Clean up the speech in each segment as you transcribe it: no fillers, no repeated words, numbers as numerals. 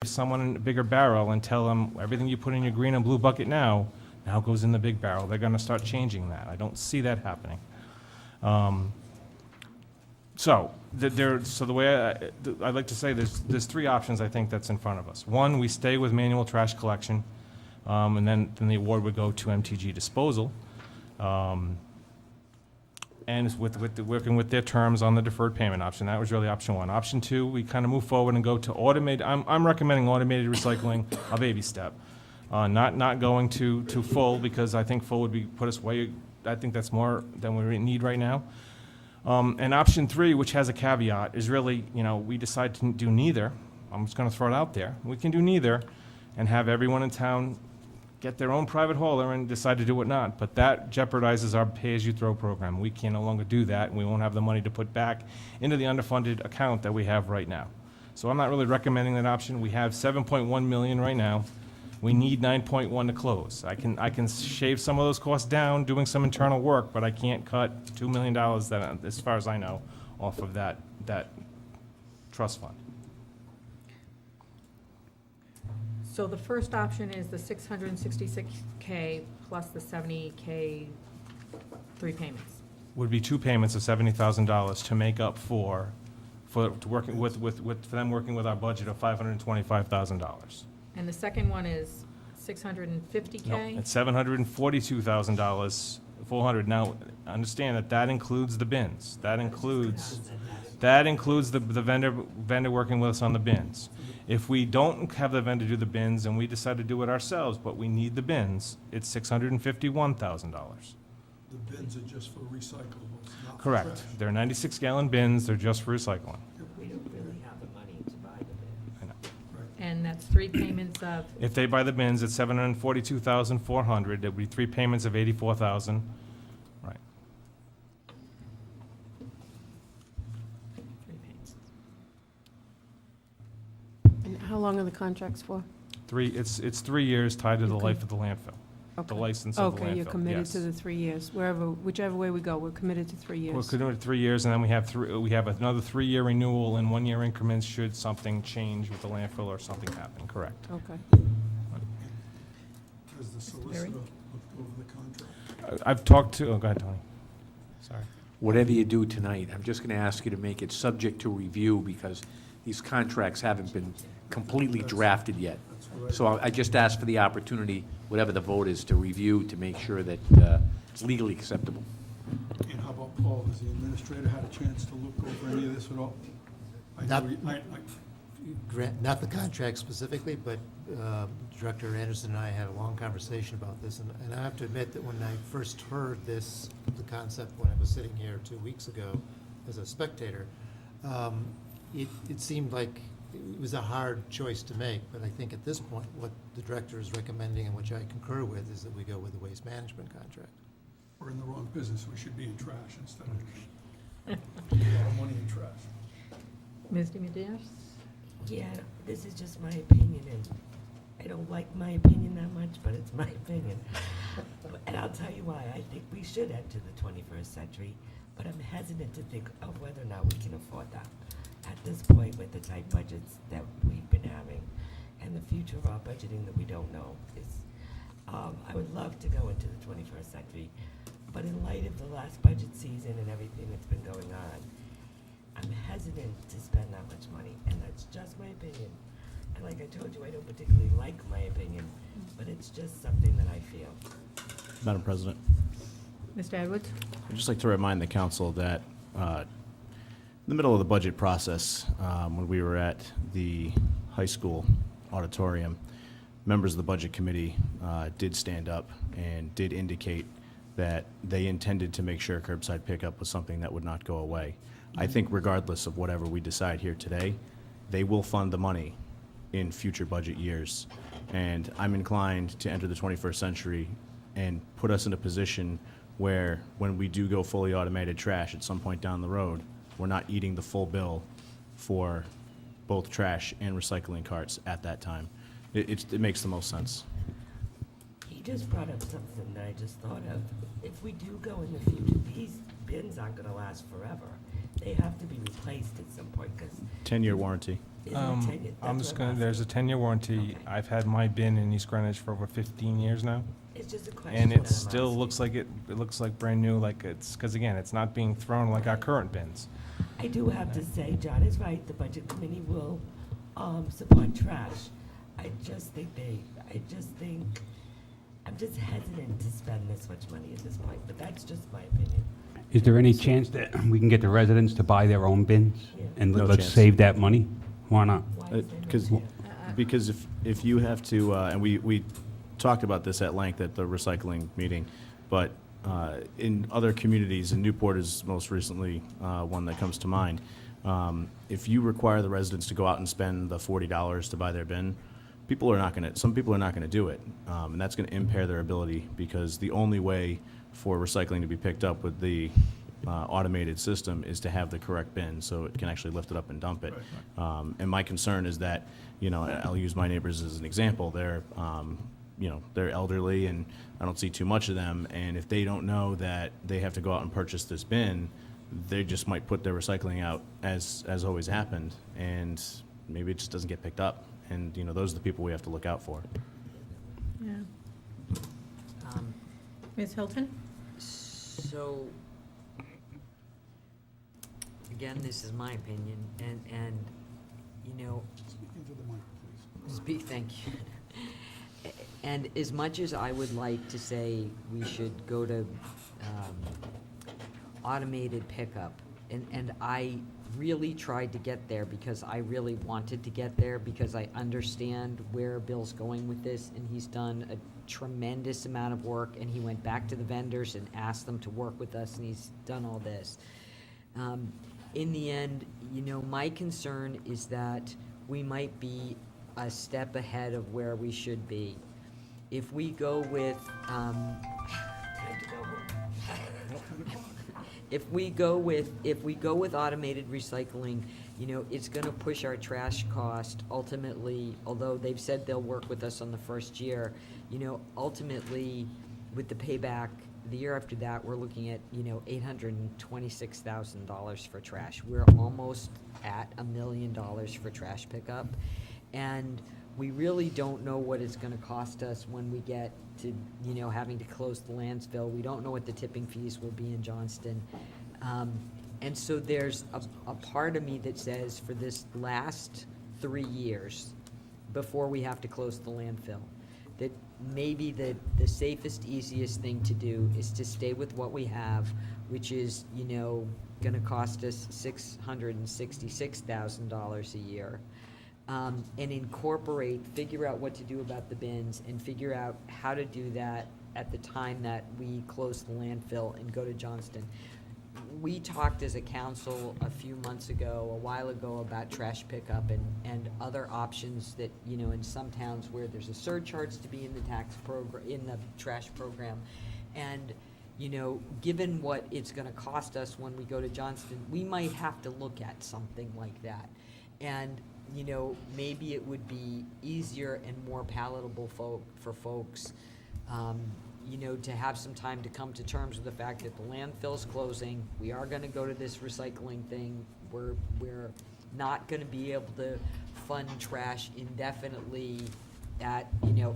someone in a bigger barrel and tell them everything you put in your green and blue bucket now goes in the big barrel. They're gonna start changing that. I don't see that happening. So the way I'd like to say, there's three options I think that's in front of us. One, we stay with manual trash collection, and then the award would go to MTG Disposal. And working with their terms on the deferred payment option. That was really option one. Option two, we kind of move forward and go to automated. I'm recommending automated recycling, a baby step. Not going to full, because I think full would put us way, I think that's more than we need right now. And option three, which has a caveat, is really, we decide to do neither. I'm just gonna throw it out there. We can do neither and have everyone in town get their own private hauler and decide to do it not. But that jeopardizes our pay-as-you-throw program. We can no longer do that, and we won't have the money to put back into the underfunded account that we have right now. So I'm not really recommending that option. We have 7.1 million right now. We need 9.1 to close. I can shave some of those costs down doing some internal work, but I can't cut $2 million, that, as far as I know, off of that trust fund. So the first option is the $666K plus the $70K, 3 payments. Would be 2 payments of $70,000 to make up for working with them working with our budget of $525,000. And the second one is $650K? No, it's $742,000, 400. Now, understand that includes the bins. That includes the vendor working with us on the bins. If we don't have the vendor do the bins and we decide to do it ourselves, but we need the bins, it's $651,000. The bins are just for recyclables, not for Correct. trash. They're 96-gallon bins. They're just for recycling. We don't really have the money to buy the bin. I know. And that's 3 payments of, If they buy the bins, it's $742,400. It would be 3 payments of $84,000. Right. 3 payments. And how long are the contracts for? It's 3 years tied to the Okay. life of the landfill, the Okay. license of the landfill. Okay, you're committed yes. to the 3 years. Whichever way we go, we're committed to 3 years. We're committed to 3 years, and then we have another 3-year renewal in 1-year increments should something change with the landfill or something happen. Correct. Okay. Has the solicitor looked over the contract? I've talked to. Oh, go ahead, Tony. Sorry. Whatever you do tonight, I'm just going to ask you to make it subject to review, because these contracts haven't been completely drafted yet. That's what So I just ask for the opportunity, whatever the vote is, to review to make sure that it's legally acceptable. And how about Paul? Has the administrator had a chance to look over any of this at all? Not the contract specifically, but Director Anderson and I had a long conversation about this, and I have to admit that when I first heard the concept when I was sitting here 2 weeks ago as a spectator, it seemed like it was a hard choice to make, but I think at this point, what the director is recommending, and which I concur with, is that we go with the waste management contract. We're in the wrong business. We should be in trash instead of a lot of money in trash. Ms. DiMedias? Yeah, this is just my opinion, and I don't like my opinion that much, but it's my opinion. And I'll tell you why. I think we should enter the 21st century, but I'm hesitant to think of whether or not we can afford that at this point with the tight budgets that we've been having and the future of our budgeting that we don't know. I would love to go into the 21st century, but in light of the last budget season and everything that's been going on, I'm hesitant to spend that much money, and that's just my opinion. And like I told you, I don't particularly like my opinion, but it's just something that I feel. Madam President, Mr. Edwards? I'd just like to remind the council that in the middle of the budget process, when we were at the high school auditorium, members of the budget committee did stand up and did indicate that they intended to make sure curbside pickup was something that would not go away. I think regardless of whatever we decide here today, they will fund the money in future budget years. And I'm inclined to enter the 21st century and put us in a position where when we do go fully automated trash at some point down the road, we're not eating the full bill for both trash and recycling carts at that time. It makes the most sense. He just brought up something that I just thought of. If we do go in the future, these bins aren't gonna last forever. they have to be replaced at some point, because 10-year warranty. I'm just gonna, there's a 10-year warranty. Okay. I've had my bin in East Greenwich for over 15 years now. It's just a question. And that it I'm still asking. looks like it looks like brand new, like it's, because again, it's not being thrown like our current bins. I do have to say, John is right, the budget committee will support trash. I just think I'm just hesitant to spend this much money at this point, but that's just my opinion. Is there any chance that we can get the residents to buy their own bins? Yeah. And No let's chance. save that money? Why not? Why is there no Because chance? because if you have to, and we talked about this at length at the recycling meeting, but in other communities, and Newport is most recently one that comes to mind, if you require the residents to go out and spend the $40 to buy their bin, some people are not gonna do it. And that's gonna impair their ability, because the only way for recycling to be picked up with the automated system is to have the correct bin, so it can actually lift it up and dump it. And my concern is that, I'll use my neighbors as an example. They're elderly, and I don't see too much of them. And if they don't know that they have to go out and purchase this bin, they just might put their recycling out as always happened, and maybe it just doesn't get picked up. And, those are the people we have to look out for. Yeah. Um, Ms. Hilton? So, again, this is my opinion, and, Speak into the mic, please. thank you. And as much as I would like to say we should go to automated pickup, and I really tried to get there because I really wanted to get there, because I understand where Bill's going with this, and he's done a tremendous amount of work, and he went back to the vendors and asked them to work with us, and he's done all this. In the end, my concern is that we might be a step ahead of where we should be. If we go with, Time to go home. if we go with automated recycling, it's gonna push our trash cost ultimately, although they've said they'll work with us on the first year, ultimately, with the payback, the year after that, we're looking at, $826,000 for trash. We're almost at $1 million for trash pickup. And we really don't know what it's gonna cost us when we get to, having to close the landfill. We don't know what the tipping fees will be in Johnston. And so there's a part of me that says for this last 3 years, before we have to close the landfill, that maybe the safest, easiest thing to do is to stay with what we have, which is, gonna cost us $666,000 a year. And figure out what to do about the bins, and figure out how to do that at the time that we close the landfill and go to Johnston. We talked as a council a while ago, about trash pickup and other options that, in some towns where there's a surcharge to be in the in the trash program. And, given what it's gonna cost us when we go to Johnston, we might have to look at something like that. And, maybe it would be easier and more palatable for folks, to have some time to come to terms with the fact that the landfill's closing. We are gonna go to this recycling thing. We're not gonna be able to fund trash indefinitely at,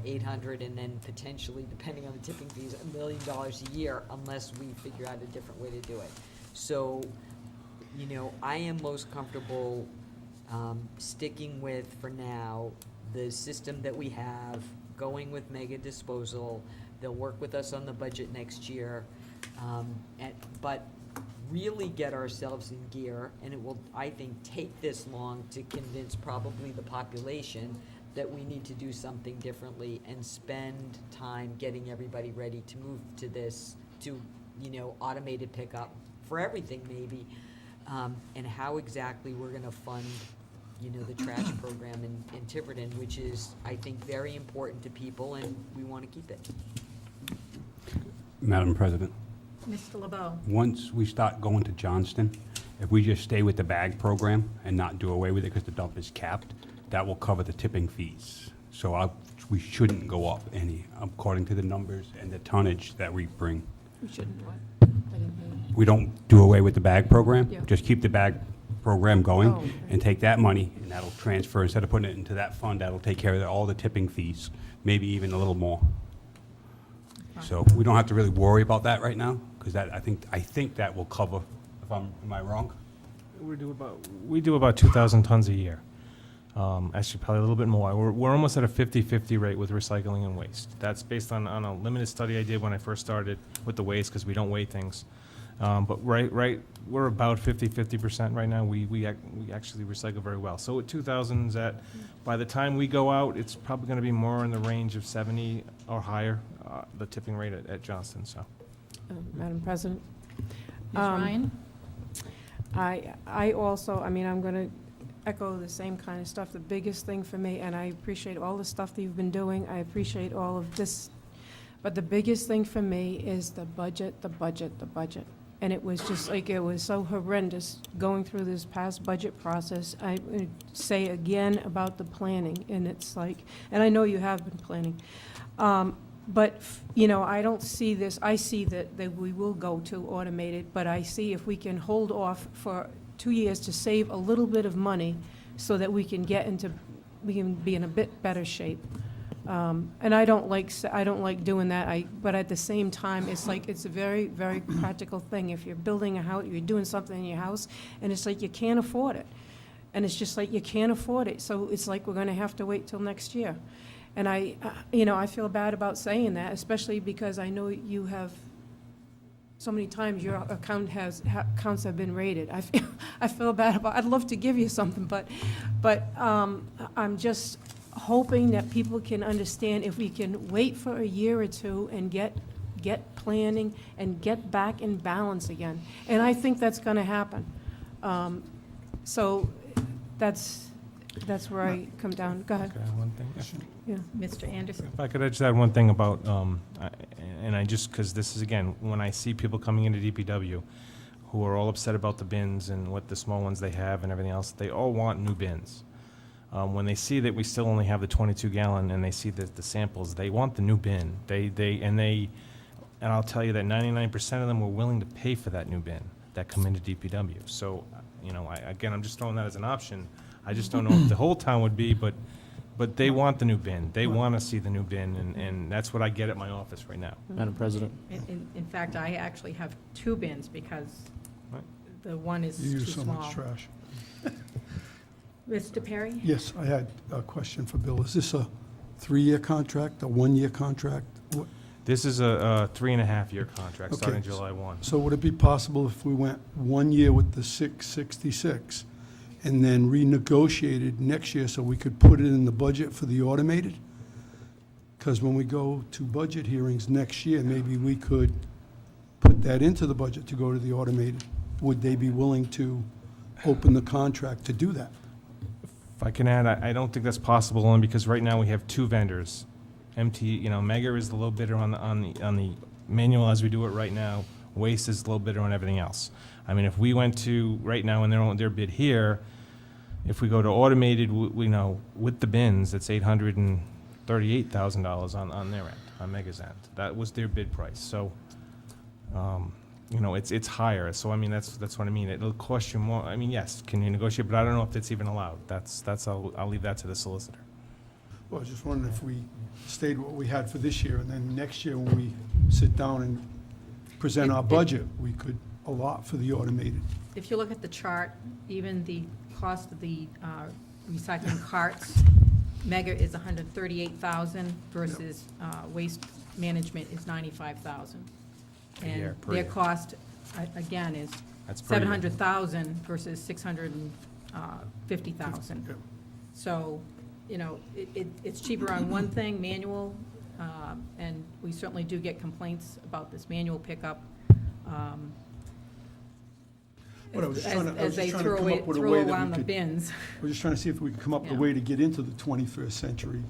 800, and then potentially, depending on the tipping fees, $1 million a year, unless we figure out a different way to do it. So, I am most comfortable sticking with, for now, the system that we have, going with mega disposal. They'll work with us on the budget next year, but really get ourselves in gear, and it will, I think, take this long to convince probably the population that we need to do something differently, and spend time getting everybody ready to move to this, to, automated pickup for everything maybe, and how exactly we're gonna fund, the trash program in Tiverton, which is, I think, very important to people, and we wanna keep it. Madam President, Mr. LeBeau? once we start going to Johnston, if we just stay with the bag program and not do away with it because the dump is capped, that will cover the tipping fees. So we shouldn't go up any, according to the numbers and the tonnage that we bring. We shouldn't what? I didn't hear you. we don't do away with the bag program. Yeah. Just keep the bag program going Oh, okay. and take that money, and that'll transfer, instead of putting it into that fund, that'll take care of all the tipping fees, maybe even a little more. So we don't have to really worry about that right now, because that, I think that will cover, am I wrong? We do about 2,000 tons a year. Actually, probably a little bit more. We're almost at a 50-50 rate with recycling and waste. That's based on a limited study I did when I first started with the waste, because we don't weigh things. But we're about 50% right now. We actually recycle very well. So at 2,000, by the time we go out, it's probably going to be more in the range of 70 or higher, the tipping rate at Johnston, so. Madam President? Ms. Ryan? I also, I mean, I'm going to echo the same kind of stuff. The biggest thing for me, and I appreciate all the stuff that you've been doing, I appreciate all of this, but the biggest thing for me is the budget. And it was just like, it was so horrendous going through this past budget process. I would say again about the planning, and it's like, and I know you have been planning, but, you know, I don't see this, I see that we will go to automated, but I see if we can hold off for 2 years to save a little bit of money so that we can we can be in a bit better shape. And I don't like doing that, but at the same time, it's like, it's a very, very practical thing. If you're building a house, you're doing something in your house, and it's like you can't afford it. And it's just like you can't afford it, so it's like we're gonna have to wait till next year. And I feel bad about saying that, especially because I know you have, so many times your accounts have been raided. I feel bad about, I'd love to give you something, but I'm just hoping that people can understand if we can wait for a year or two and get planning and get back in balance again. And I think that's gonna happen. So that's where I come down. Go ahead. Can I add one thing? Yeah. Mr. Anderson? If I could just add one thing about, because this is, again, when I see people coming into DPW who are all upset about the bins and what the small ones they have and everything else, they all want new bins. When they see that we still only have the 22-gallon and they see the samples, they want the new bin. And I'll tell you that 99% of them were willing to pay for that new bin that come into DPW. So, I'm just throwing that as an option. I just don't know if the whole town would be, but they want the new bin. They want to see the new bin, and that's what I get at my office right now. Madam President? In fact, I actually have 2 bins because Right. the one is You too use so small. much trash. Mr. Perry? Yes, I had a question for Bill. Is this a 3-year contract, a 1-year contract? What- This is a 3.5-year contract, starting Okay. July 1. So would it be possible if we went 1 year with the 666 and then renegotiated next year so we could put it in the budget for the automated? Because when we go to budget hearings next year, maybe we could put that into the budget to go to the automated. Would they be willing to open the contract to do that? If I can add, I don't think that's possible, only because right now we have 2 vendors. Mega is the low bidder on the manual as we do it right now. Waste is the low bidder on everything else. I mean, if we went to, right now, and their bid here, if we go to automated, with the bins, it's $838,000 on their end, on Mega's end. That was their bid price. So, it's higher. So, I mean, that's what I mean. It'll cost you more. I mean, yes, can you negotiate? But I don't know if that's even allowed. I'll leave that to the solicitor. Well, I was just wondering if we stayed what we had for this year, and then next year when we sit down and present our budget, we could allot for the automated. If you look at the chart, even the cost of the recycling carts, Mega is $138,000 versus Waste Management is $95,000. A year, per their year. cost, again, is That's per year. $700,000 versus $650,000. Yep. So, it's cheaper on one thing, manual, and we certainly do get complaints about this manual pickup. But I was just trying to- I was As just they trying to throw come away- up with a throw way that we around the could- bins. We're just trying to see if we could come up with a Yeah. way to get into the 21st century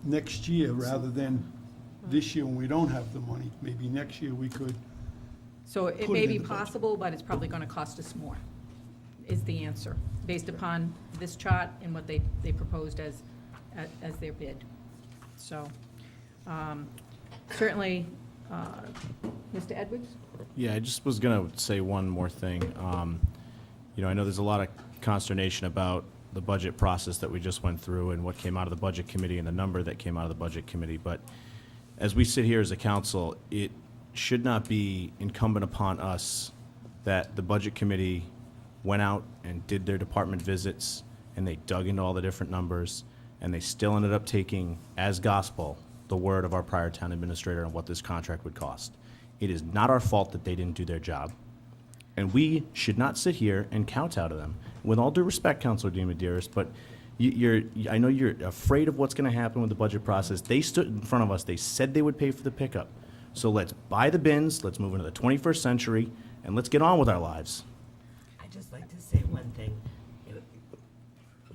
next year, rather than this year when we don't have the money. Maybe next year we could, So it Put may it be in the budget. possible, but it's probably going to cost us more, is the answer, based upon this chart and what they proposed as their bid. So, certainly, Mr. Edwards? Yeah, I just was going to say one more thing. You know, I know there's a lot of consternation about the budget process that we just went through and what came out of the Budget Committee and the number that came out of the Budget Committee. But as we sit here as a council, it should not be incumbent upon us that the Budget Committee went out and did their department visits and they dug into all the different numbers and they still ended up taking as gospel the word of our prior town administrator on what this contract would cost. It is not our fault that they didn't do their job. And we should not sit here and count out of them. With all due respect, Councilor DiMederos, but I know you're afraid of what's going to happen with the budget process. They stood in front of us. They said they would pay for the pickup. So let's buy the bins, let's move into the 21st century, and let's get on with our lives. I'd just like to say one thing.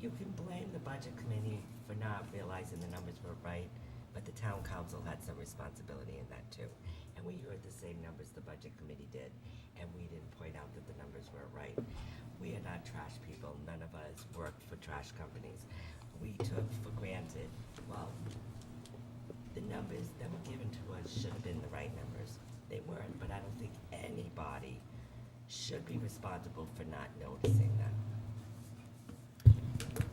You can blame the budget committee for not realizing the numbers were right, but the town council had some responsibility in that too. And we heard the same numbers the budget committee did, and we didn't point out that the numbers were right. We are not trash people. None of us worked for trash companies. We took for granted, well, the numbers that were given to us should have been the right numbers. They weren't, but I don't think anybody should be responsible for not noticing them,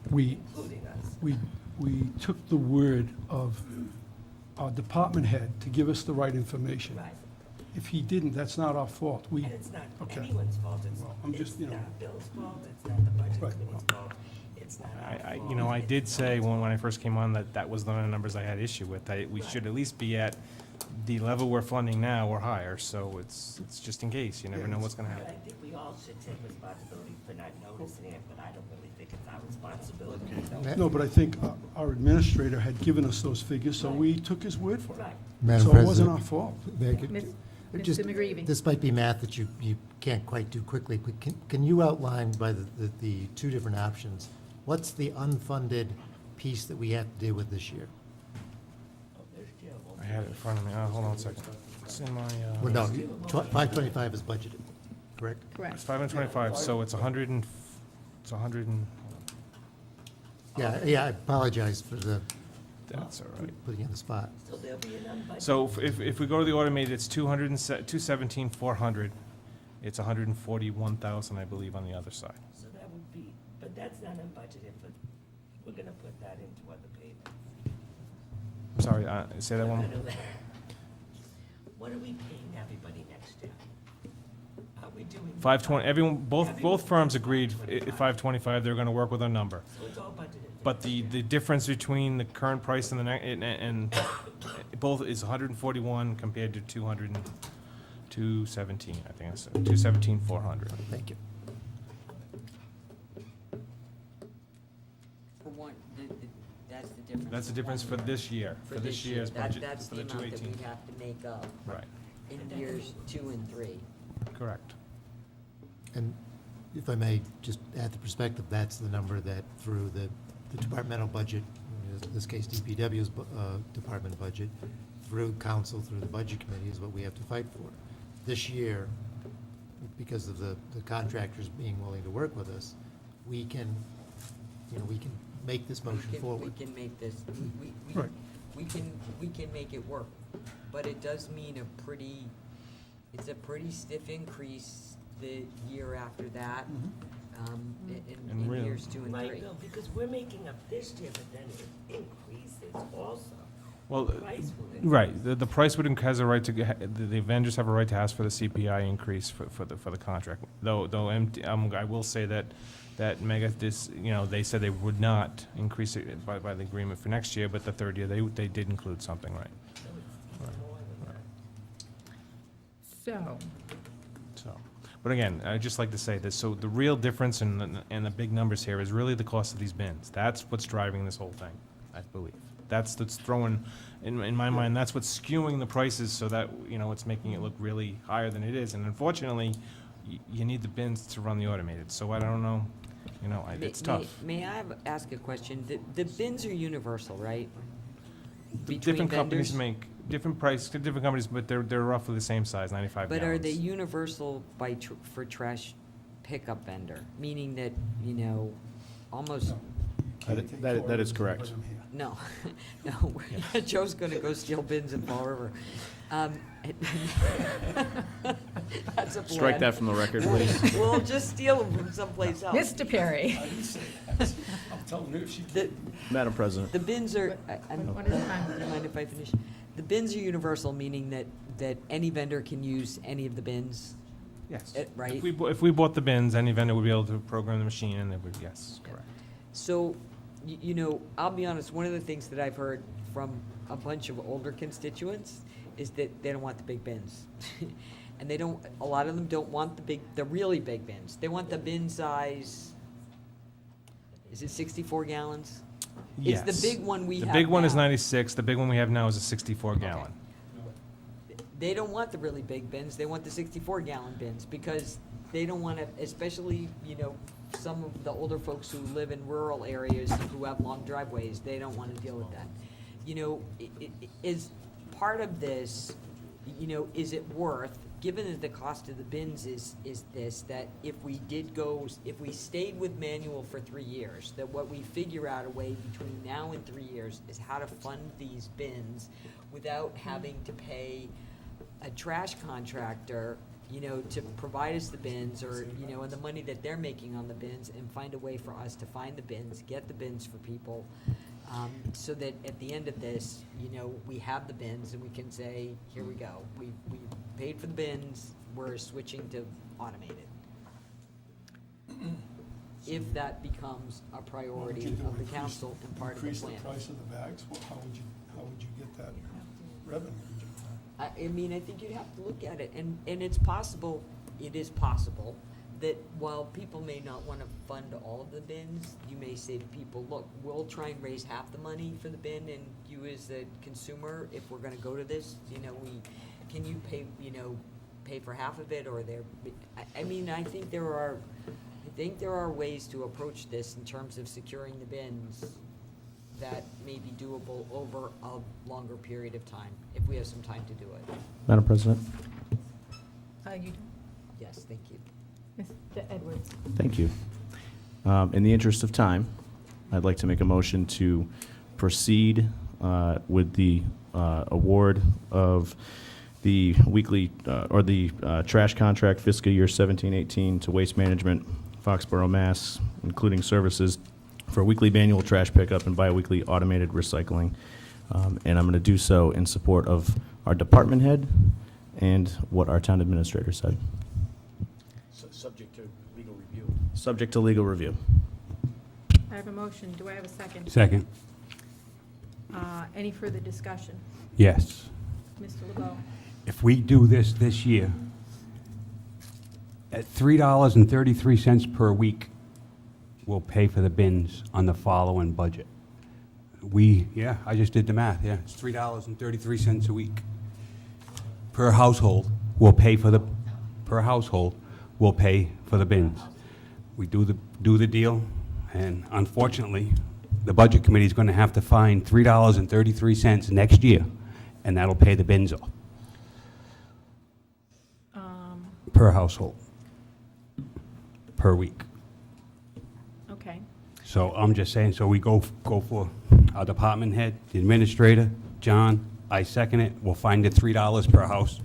We, including us. we took the word of our department head to give us the right information. Right. If he didn't, that's not our fault. And it's not Okay. anyone's fault. Well, I'm just, It's you know. not Bill's fault, it's not the budget Right. committee's fault, it's not our fault. You know, I did say when I first came on that that was the numbers I had issue with. We should at least be at the level we're funding now or higher, so it's just in case. You never know what's gonna But happen. I think we all should take responsibility for not noticing it, but I don't really think it's our responsibility. No, but I think our administrator had given us those figures, so we took his word for it. Right. Madam So it wasn't our President, fault. may I get- Miss- just- Mr. McGreevy. This might be math that you can't quite do quickly, but can you outline by the two different options, what's the unfunded piece that we have to deal with this year? Oh, there's Jill. I had it in front of me. Hold on a second. It's in my, Well, no, 525 is budgeted, correct? it's Correct. 525, so it's 100 and, it's 100 and, Yeah, I apologize for the that's all right. putting you on the spot. So there'll be an unbudgeted. So if we go to the automated, it's 217,400. It's 141,000, I believe, on the other side. So that would be, but that's not unbudgeted, but we're gonna put that into other payments. I'm sorry, say that one. What are we paying everybody next year? Are we doing? 520, everyone, both firms agreed, 525, they're gonna work with a number. So it's all budgeted. But the difference between the current price and the and both is 141 compared to 217, I think it's 217,400. Thank you. For one, that's the difference. That's the difference for this year, for this year's That- budget, That's for the the amount that 218. we have to make up Right, in years 2 and 3. correct. And if I may just add the perspective, that's the number that through the departmental budget, in this case DPW's department budget, through council, through the budget committee is what we have to fight for. This year, because of the contractors being willing to work with us, we can make this motion forward. We can make this, Right. we can make it work. But it does mean it's a pretty stiff increase the year after that, in And really- years 2 and 3. Right, Bill, because we're making up this year, but then it increases also. Well, Price will increase. right, the price would, has a right to, the vendors have a right to ask for the CPI increase for the contract. Though, I will say that Mega, they said they would not increase it by the agreement for next year, but the third year, they did include something, right? So it's even more than that. So, So, but again, I'd just like to say this, so the real difference in the big numbers here is really the cost of these bins. That's what's driving this whole thing, I believe. That's throwing, in my mind, that's what's skewing the prices so that, it's making it look really higher than it is. And unfortunately, you need the bins to run the automated, so I don't know, it's tough. May I ask a question? The bins are universal, right? Between Different companies vendors? make, different price, different companies, but they're roughly the same size, 95 But gallons. are they universal for trash pickup vendor? Meaning that, almost, That is correct. Put them here. No, no, Joe's gonna go steal bins in Fall River. That's a plan. Strike that from the record, please. We'll just steal them from someplace else. Mr. Perry. The, Madam President. the bins are, What is the time? do you mind if I finish? The bins are universal, meaning that any vendor can use any of the bins, Yes. right? If we bought the bins, any vendor would be able to program the machine, and it would, yes, correct. So, you know, I'll be honest, one of the things that I've heard from a bunch of older constituents is that they don't want the big bins. And a lot of them don't want the really big bins. They want the bin size, is it 64 gallons? Yes. It's the big one we have The big one is now. 96, the big one we have now is a 64 gallon. They don't want the really big bins, they want the 64-gallon bins, because they don't want to, especially, you know, some of the older folks who live in rural areas who have long driveways, they don't want to deal with that. You know, is part of this, you know, is it worth, given that the cost of the bins is this, that if we stayed with manual for 3 years, that what we figure out a way between now and 3 years is how to fund these bins without having to pay a trash contractor, you know, to provide us the bins, or, you know, and the money that they're making on the bins, and find a way for us to find the bins, get the bins for people, so that at the end of this, you know, we have the bins and we can say, here we go, we paid for the bins, we're switching to automated. If that becomes a priority of the council and part of the plan. Increase the price of the bags? Well, how would you get that revenue? I mean, I think you'd have to look at it, and it is possible that while people may not want to fund all of the bins, you may say to people, look, we'll try and raise half the money for the bin, and you as a consumer, if we're gonna go to this, you know, can you pay for half of it, or I mean, I think there are ways to approach this in terms of securing the bins that may be doable over a longer period of time, if we have some time to do it. Madam President. You, Yes, thank you. Mr. Edwards. Thank you. In the interest of time, I'd like to make a motion to proceed with the award of the weekly, or the trash contract fiscal year 17-18 to Waste Management, Foxborough, Mass., including services for weekly manual trash pickup and biweekly automated recycling. And I'm going to do so in support of our department head and what our town administrator said. Subject to legal review. Subject to legal review. I have a motion. Do I have a second? Second, Any further discussion? yes. Mr. LeBeau? If we do this year, at $3.33 per week, we'll pay for the bins on the following budget. I just did the math, yeah. It's $3.33 a week. Per household, we'll pay for the bins. We do the deal, and unfortunately, the Budget Committee is going to have to find $3.33 next year, and that'll pay the bins off. Per household, per week. Okay. So I'm just saying, so we go for our department head, the administrator, John, I second it, we'll find it $3 per house.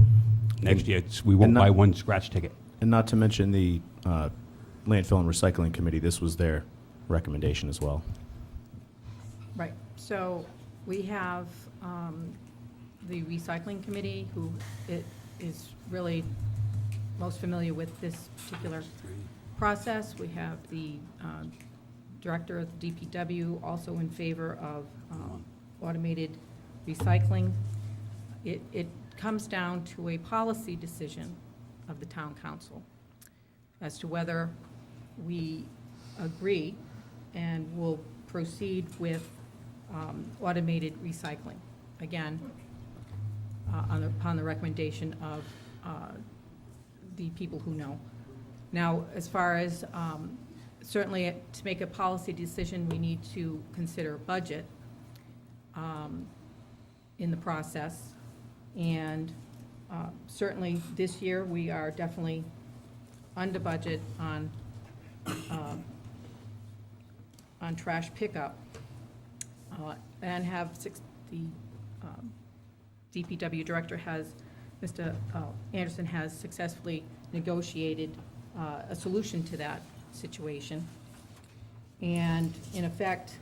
Next year, we won't And not- buy one scratch ticket. And not to mention the Landfill and Recycling Committee, this was their recommendation as well. Right. So we have the recycling committee, who is really most familiar with this particular process. We have the director of the DPW, also in favor of automated recycling. It comes down to a policy decision of the town council as to whether we agree and will proceed with automated recycling. Again, upon the recommendation of the people who know. Now, as far as, certainly to make a policy decision, we need to consider budget in the process. And certainly this year, we are definitely under budget on trash pickup. and have the DPW director Mr. Anderson has successfully negotiated a solution to that situation. And in effect,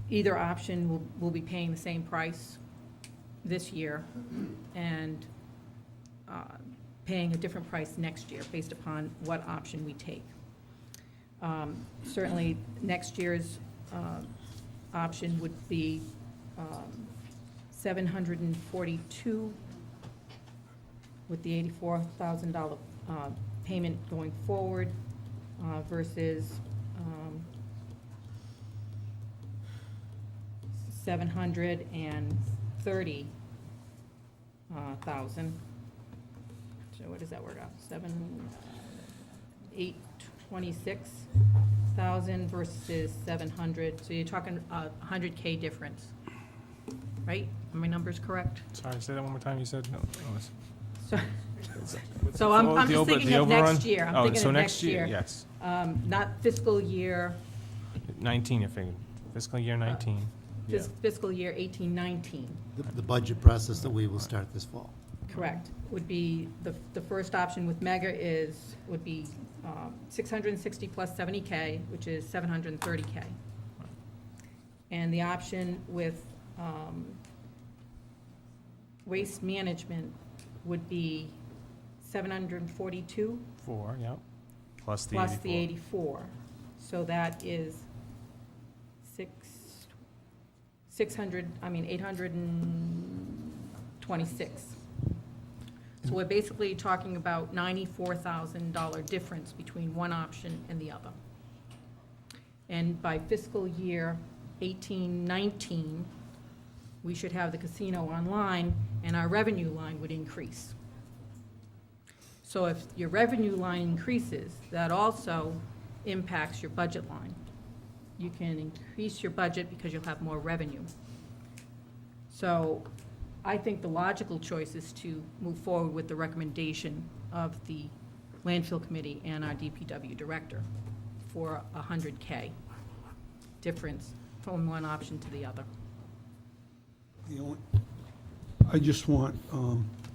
either option will be paying the same price this year and paying a different price next year based upon what option we take. Certainly, next year's option would be $742 with the $84,000 payment going forward versus $730,000. So what does that work out? 826,000 versus 700. So you're talking $100K difference, right? Are my numbers correct? Sorry, say that one more time, you said, no. So I'm The just thinking of overrun? next year. I'm Oh, thinking so of next year. Yes, Not fiscal year, 19, you're figuring, fiscal year 19. Yeah. fiscal year 18, 19. The budget process that we will start this fall. Correct. Would be, the first option with Mega would be 660 plus 70K, which is 730K. And the option with Waste Management would be 742 4, yep, plus the 84. plus the 84. So that is 826. So we're basically talking about $94,000 difference between one option and the other. And by fiscal year 18-19, we should have the casino online, and our revenue line would increase. So if your revenue line increases, that also impacts your budget line. You can increase your budget because you'll have more revenue. So I think the logical choice is to move forward with the recommendation of the landfill committee and our DPW director for $100K difference from one option to the other. I just want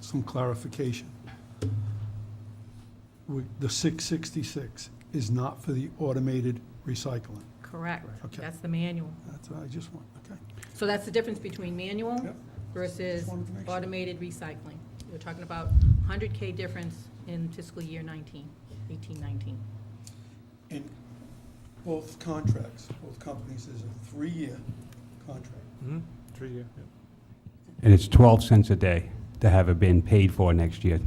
some clarification. The 666 is not for the automated recycling. Correct. Okay. That's the manual. That's what I just want, okay. So that's the difference between manual Yep. versus Just wanted to make sure. automated recycling. We're talking about $100K difference in fiscal year 18-19. In both contracts, both companies, is a 3-year contract. 3 year, yep. And it's 12 cents a day to have it been paid for next year.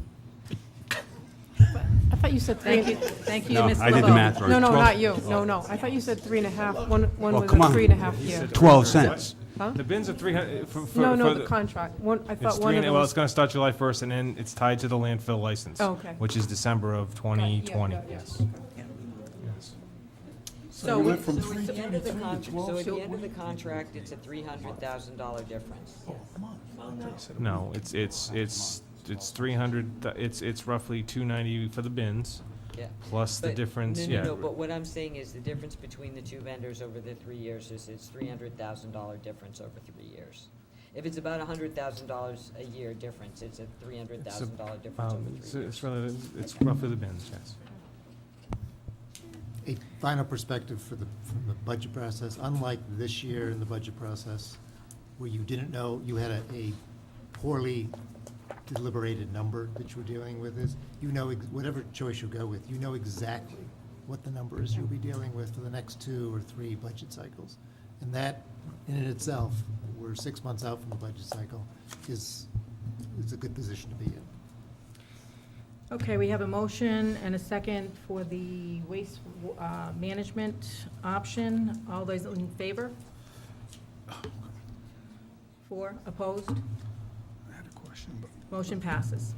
I thought you said Thank three. you, thank you, No, Ms. I did the LeBeau. math wrong. No, no, 12 not you. No. I thought you said 3.5. One Well, was come a on. 3.5 He year. said 12 cents. Huh? The bins are 300, No, the contract. I it's thought one 3, of them well, was. it's gonna start July 1st, and then it's tied to the landfill license. Oh, okay. Which is December of 2020. Yeah. Yes. Yes. So we we- went from So 3 at to the end of the 3 to contract, 12. so at the end of the contract, it's a $300,000 difference. No, it's 300, it's roughly 290 for the bins, Yeah. plus the But- difference, No, yeah. no, but what I'm saying is the difference between the two vendors over the 3 years is it's $300,000 difference over 3 years. If it's about $100,000 a year difference, it's a $300,000 difference over 3 years. It's roughly the bins, yes. A final perspective from the budget process, unlike this year in the budget process, where you didn't know, you had a poorly deliberated number that you were dealing with, is, you know, whatever choice you go with, you know exactly what the number is you'll be dealing with for the next 2 or 3 budget cycles. And that, in and itself, we're 6 months out from the budget cycle, is a good position to be in. Okay, we have a motion and a second for the waste management option. All those in favor? 4, opposed? I had a question, but Motion passes.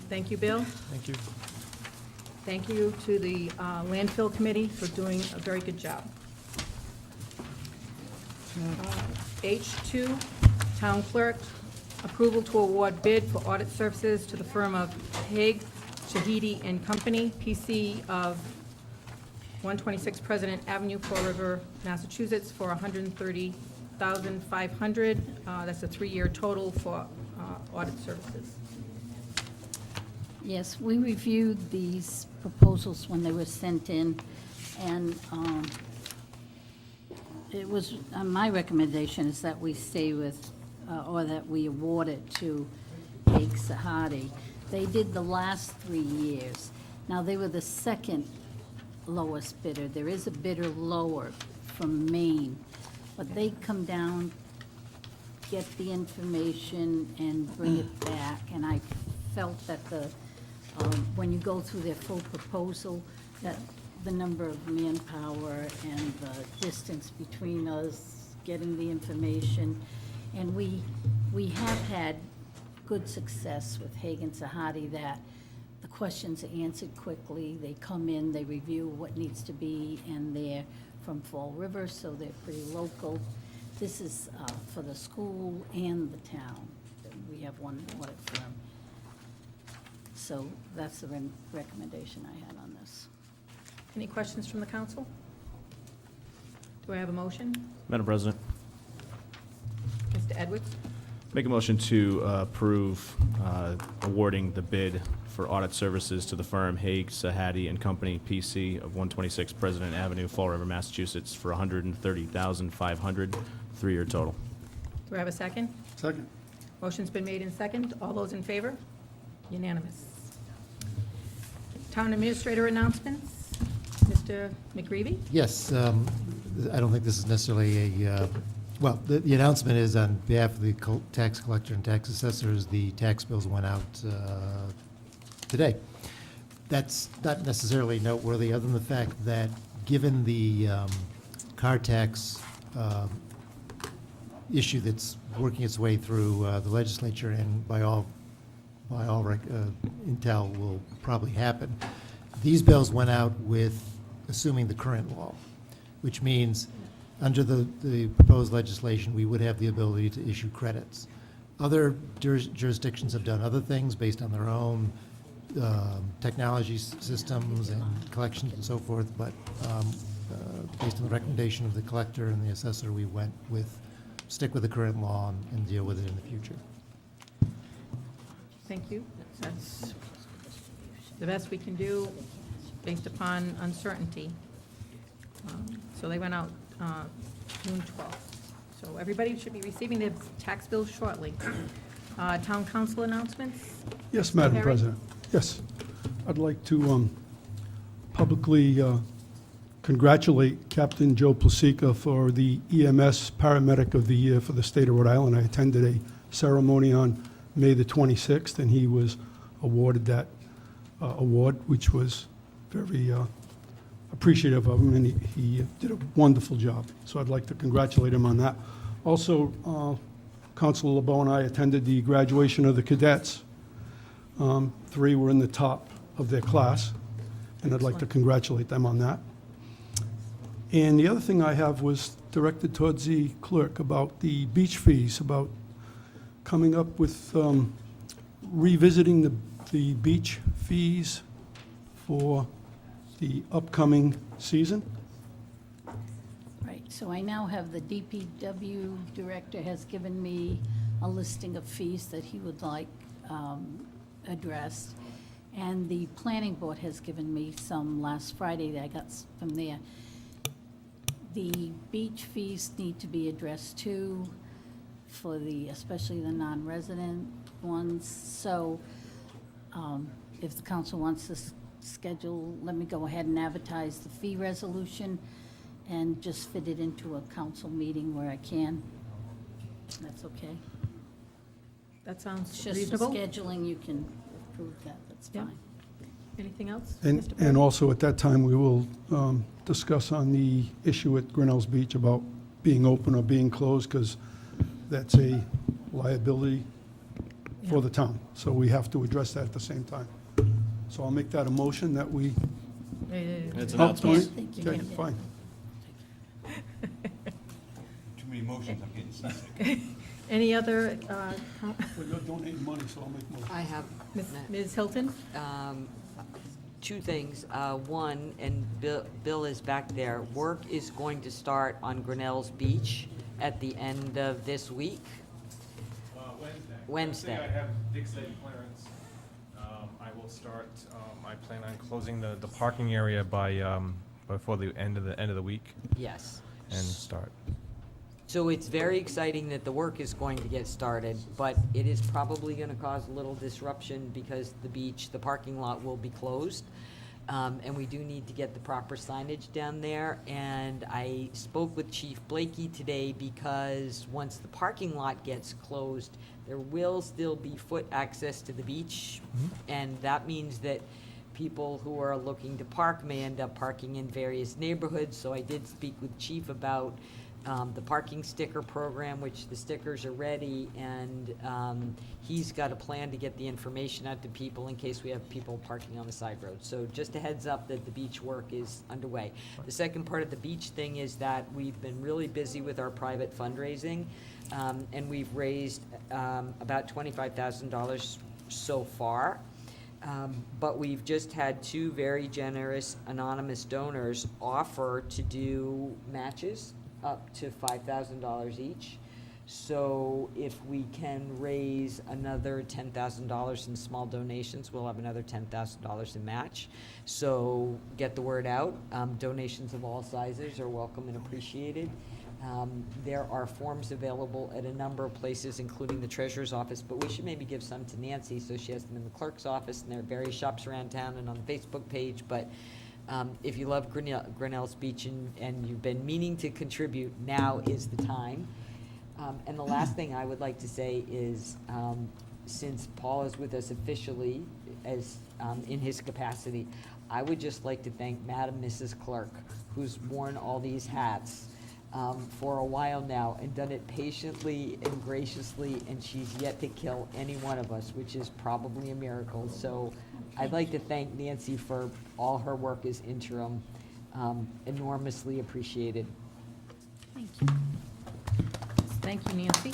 Thank you, Bill. Thank you. Thank you to the landfill committee for doing a very good job. H2, town clerk, approval to award bid for audit services to the firm of Haig, Shahidi and Company, PC of 126 President Avenue, Fall River, Massachusetts, for $130,500. That's a 3-year total for audit services. Yes, we reviewed these proposals when they were sent in, and it was, my recommendation is that we stay with, or that we award it to Haig Sahadi. They did the last 3 years. Now, they were the second lowest bidder. There is a bidder lower from Maine, but they come down, get the information, and bring it back. And I felt that when you go through their full proposal, that the number of manpower and the distance between us, getting the information, and we have had good success with Hagen Sahadi, that the questions are answered quickly. They come in, they review what needs to be, and they're from Fall River, so they're pretty local. This is for the school and the town. We have one audit firm. So that's the recommendation I had on this. Any questions from the council? Do I have a motion? Madam President, Mr. Edwards? make a motion to approve awarding the bid for audit services to the firm Haig Sahadi and Company, PC of 126 President Avenue, Fall River, Massachusetts, for $130,500, 3-year total. Do I have a second? Second. Motion's been made in second. All those in favor? Unanimous. Town administrator announcements. Mr. McGreevy? Yes, I don't think this is necessarily a, well, the announcement is on behalf of the tax collector and tax assessors, the tax bills went out today. That's not necessarily noteworthy, other than the fact that, given the car tax issue that's working its way through the legislature, and by all intel will probably happen, these bills went out with assuming the current law, which means under the proposed legislation, we would have the ability to issue credits. Other jurisdictions have done other things based on their own technology systems and collections and so forth, but based on the recommendation of the collector and the assessor, we went with, stick with the current law and deal with it in the future. Thank you. That's the best we can do based upon uncertainty. So they went out June 12th. So everybody should be receiving their tax bills shortly. Town council announcements? Yes, Madam Harry? President. Yes. I'd like to publicly congratulate Captain Joe Plasica for the EMS Paramedic of the Year for the state of Rhode Island. I attended a ceremony on May the 26th, and he was awarded that award, which was very appreciative of him, and he did a wonderful job. So I'd like to congratulate him on that. Also, Councilor LeBeau and I attended the graduation of the cadets. 3 were in the top of their class, and I'd like to congratulate them on that. And the other thing I have was directed towards the clerk about the beach fees, about coming up with revisiting the beach fees for the upcoming season. Right, so I now have the DPW director has given me a listing of fees that he would like addressed. And the planning board has given me some last Friday that I got from there. The beach fees need to be addressed too, for especially the non-resident ones. So if the council wants to schedule, let me go ahead and advertise the fee resolution and just fit it into a council meeting where I can. That's okay. That sounds It's just reasonable. scheduling, you can approve that, that's Yeah. fine. Anything else? And Mr. President? also at that time, we will discuss on the issue at Grinnell's Beach about being open or being closed, because that's a liability for the town. So we have to address that at the same time. So I'll make that a motion that we, It's oh, announced. Tony? Thank you. Okay, fine. Too many motions, I'm getting seasick. Any other, We're not donating money, so I'll make more. I have Ms. Hilton? two things. One, and Bill is back there, work is going to start on Grinnell's Beach at the end of this week. Wednesday. I have dig site clearance. I will start, I plan on closing the parking area by, before the end of the week Yes. and start. So it's very exciting that the work is going to get started, but it is probably going to cause a little disruption because the parking lot will be closed. And we do need to get the proper signage down there. And I spoke with Chief Blakey today because once the parking lot gets closed, there will still be foot access to the beach. And that means that people who are looking to park may end up parking in various neighborhoods. So I did speak with Chief about the parking sticker program, which the stickers are ready, and he's got a plan to get the information out to people in case we have people parking on the side roads. So just a heads up that the beach work is underway. The second part of the beach thing is that we've been really busy with our private fundraising, and we've raised about $25,000 so far. But we've just had two very generous anonymous donors offer to do matches up to $5,000 each. So if we can raise another $10,000 in small donations, we'll have another $10,000 in match. So get the word out. Donations of all sizes are welcome and appreciated. There are forms available at a number of places, including the treasurer's office, but we should maybe give some to Nancy so she has them in the clerk's office, and there are various shops around town and on the Facebook page. But if you love Grinnell's Beach and you've been meaning to contribute, now is the time. And the last thing I would like to say is, since Paul is with us officially as in his capacity, I would just like to thank Madam Mrs. Clerk, who's worn all these hats for a while now and done it patiently and graciously, and she's yet to kill any one of us, which is probably a miracle. So I'd like to thank Nancy for all her work as interim. Enormously appreciated. Thank you. Thank you, Nancy.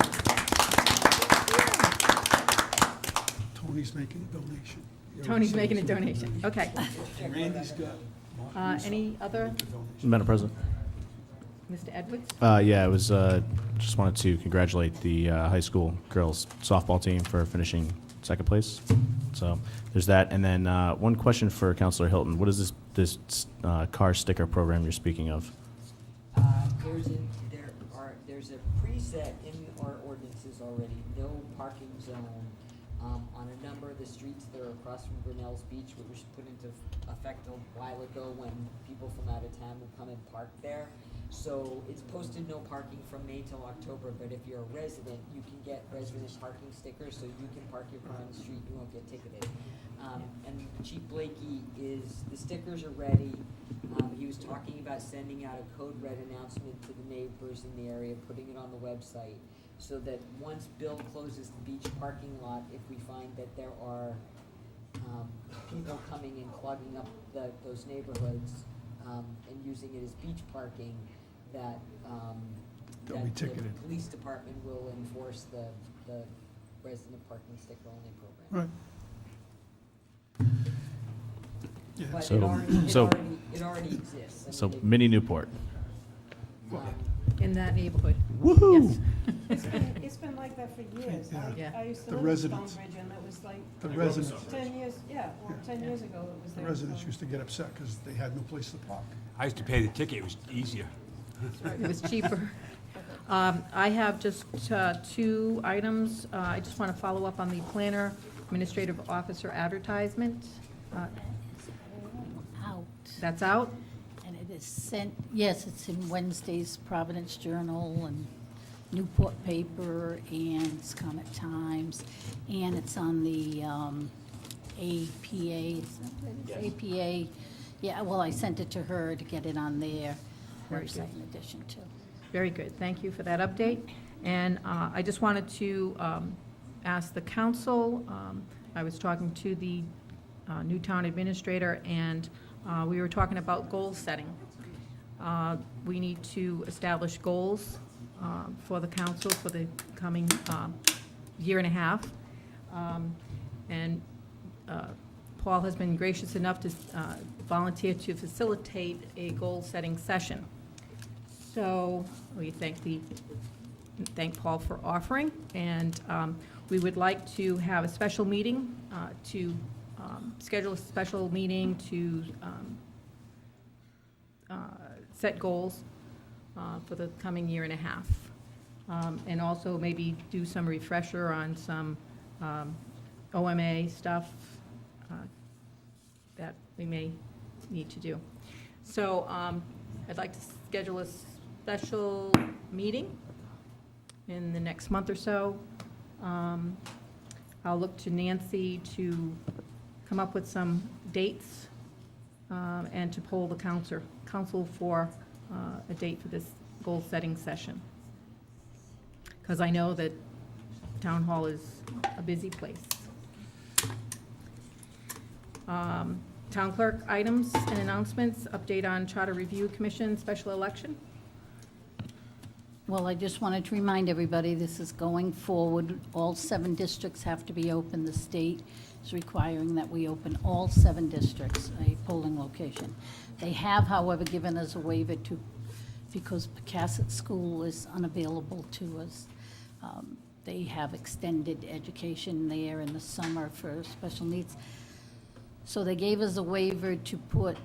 Tony's making a donation. He already Tony's said making a he's making donation. Okay. Randy's got. Any other, Madam President? Mr. Edwards? Yeah, I was, just wanted to congratulate the high school girls softball team for finishing second place. So there's that. And then one question for Councilor Hilton. What is this car sticker program you're speaking of? There's a preset in our ordinances already, no parking zone on a number of the streets that are across from Grinnell's Beach, which was put into effect a while ago when people from out of town would come and park there. So it's posted no parking from May till October, but if you're a resident, you can get resident parking stickers, so you can park your car on the street, you won't get ticketed. And Chief Blakey the stickers are ready. He was talking about sending out a code red announcement to the neighbors in the area, putting it on the website, so that once Bill closes the beach parking lot, if we find that there are people coming and clogging up those neighborhoods and using it as beach parking, that They'll be ticketed. the police department will enforce the resident parking sticker only program. Right. Yeah. But So- it already exists. I So mean, mini Newport. In that neighborhood. Woohoo! Yes. It's been like that for years. Yeah. I used to The live in residents. Stonebridge, and it was like The residents, 10 years, well, 10 years ago it was the there. residents so- used to get upset because they had no place to park. I used to pay the ticket, it was easier. It was cheaper. I have just two items. I just want to follow up on the planner administrative officer advertisement. Out. That's out? And it is sent, yes, it's in Wednesday's Providence Journal and Newport Paper and Comet Times, and it's on the APA, is that what it is? APA, yeah, well, I sent it to her to get it on their Very website good. in addition to. Very good. Thank you for that update. And I just wanted to ask the council, I was talking to the new town administrator, and we were talking about goal setting. We need to establish goals for the council for the coming year and a half. And Paul has been gracious enough to volunteer to facilitate a goal-setting session. So we thank Paul for offering, and we would like to have a special meeting to schedule a special meeting to set goals for the coming year and a half. And also maybe do some refresher on some OMA stuff that we may need to do. So I'd like to schedule a special meeting in the next month or so. I'll look to Nancy to come up with some dates and to poll the council for a date for this goal-setting session. Because I know that Town Hall is a busy place. Town clerk items and announcements, update on Charter Review Commission special election. Well, I just wanted to remind everybody, this is going forward. All 7 districts have to be open. The state is requiring that we open all 7 districts, a polling location. They have, however, given us a waiver to, because Pecasset School is unavailable to us. They have extended education there in the summer for special needs. So they gave us a waiver to put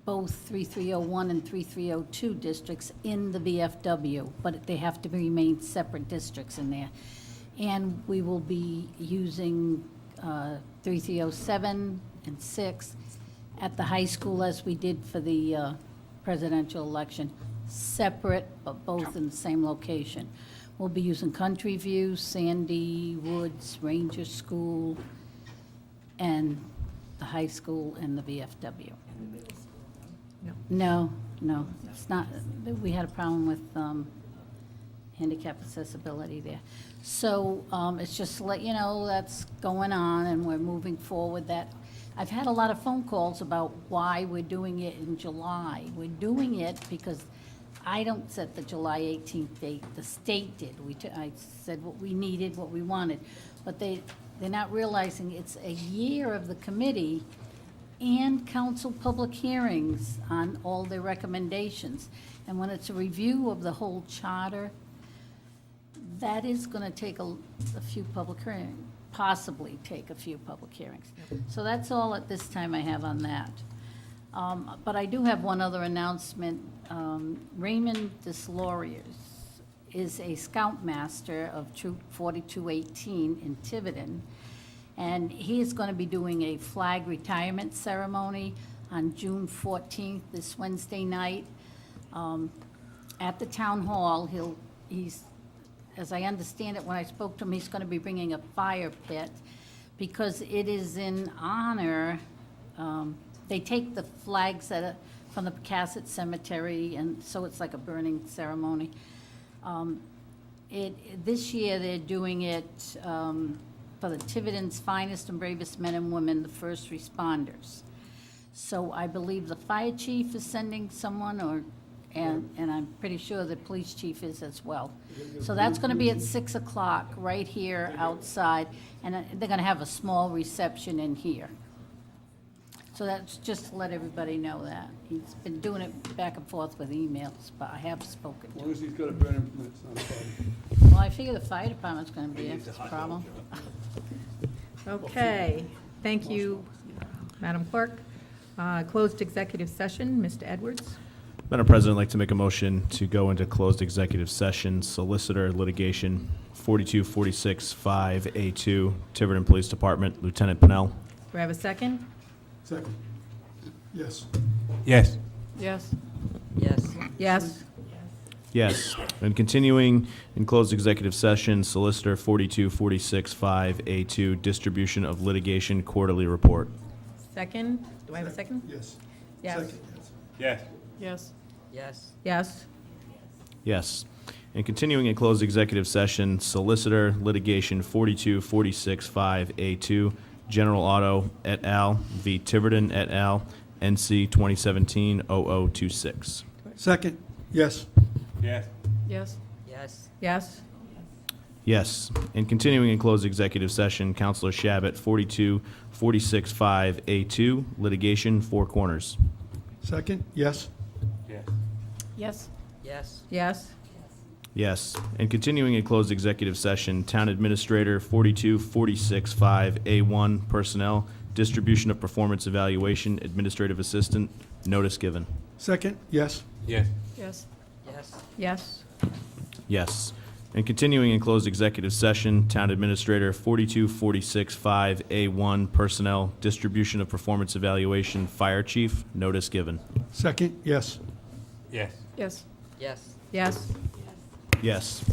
both 3301 and 3302 districts in the VFW, but they have to remain separate districts in there. And we will be using 3307 and 6 at the high school as we did for the presidential election, separate but both in the same location. We'll be using Country View, Sandy Woods, Ranger School, and the high school and the VFW. No, it's not. We had a problem with handicap accessibility there. So it's just to let you know that's going on, and we're moving forward. That I've had a lot of phone calls about why we're doing it in July. We're doing it because I don't set the July 18th date. The state did. I said what we needed, what we wanted, but they're not realizing it's a year of the committee and council public hearings on all their recommendations. And when it's a review of the whole charter, that is going to take a few public hearings, possibly take a few public hearings. So that's all at this time I have on that. But I do have one other announcement. Raymond Deslauriers is a scoutmaster of Troop 4218 in Tiverton. And he is going to be doing a flag retirement ceremony on June 14th, this Wednesday night, at the town hall. He's, as I understand it, when I spoke to him, he's going to be bringing a fire pit because it is in honor. They take the flags from the Pecasset Cemetery, and so it's like a burning ceremony. This year they're doing it for the Tiverton's finest and bravest men and women, the first responders. So I believe the fire chief is sending someone, and I'm pretty sure the police chief is as well. So that's going to be at 6 o'clock right here outside, and they're going to have a small reception in here. So that's just to let everybody know that. He's been doing it back and forth with emails, but I have spoken to him. As long as he's got a burning permit, it's not a problem. Well, I figure the fire department's going to be a problem. Okay, thank you, Madam Clerk. Closed executive session, Mr. Edwards. Madam President, I'd like to make a motion to go into closed executive session, solicitor litigation 4246-5A2, Tiverton Police Department, Lieutenant Pennell. Do I have a second? Second. Yes. Yes. Yes. Yes. Yes. Yes. And continuing in closed executive session, solicitor 4246-5A2, distribution of litigation quarterly report. Second? Do I have a second? Yes. Yes. Second, Yes. yes. Yes. Yes. Yes. Yes. And continuing in closed executive session, solicitor litigation 4246-5A2, General Auto et al. V. Tiverton et al., NC 2017-0026. Second, yes. Yes. Yes. Yes. Yes? Yes. And continuing in closed executive session, Counselor Shabbat, 42465A2, litigation, Four Corners. Second, yes? Yes. Yes? Yes. Yes? Yes. And continuing in closed executive session, Town Administrator, 42465A1, personnel, distribution of performance evaluation, administrative assistant, notice given. Second, yes? Yes. Yes? Yes. Yes? Yes. And continuing in closed executive session, Town Administrator, 42465A1, personnel, distribution of performance evaluation, fire chief, notice given. Second, yes? Yes. Yes? Yes. Yes? Yes.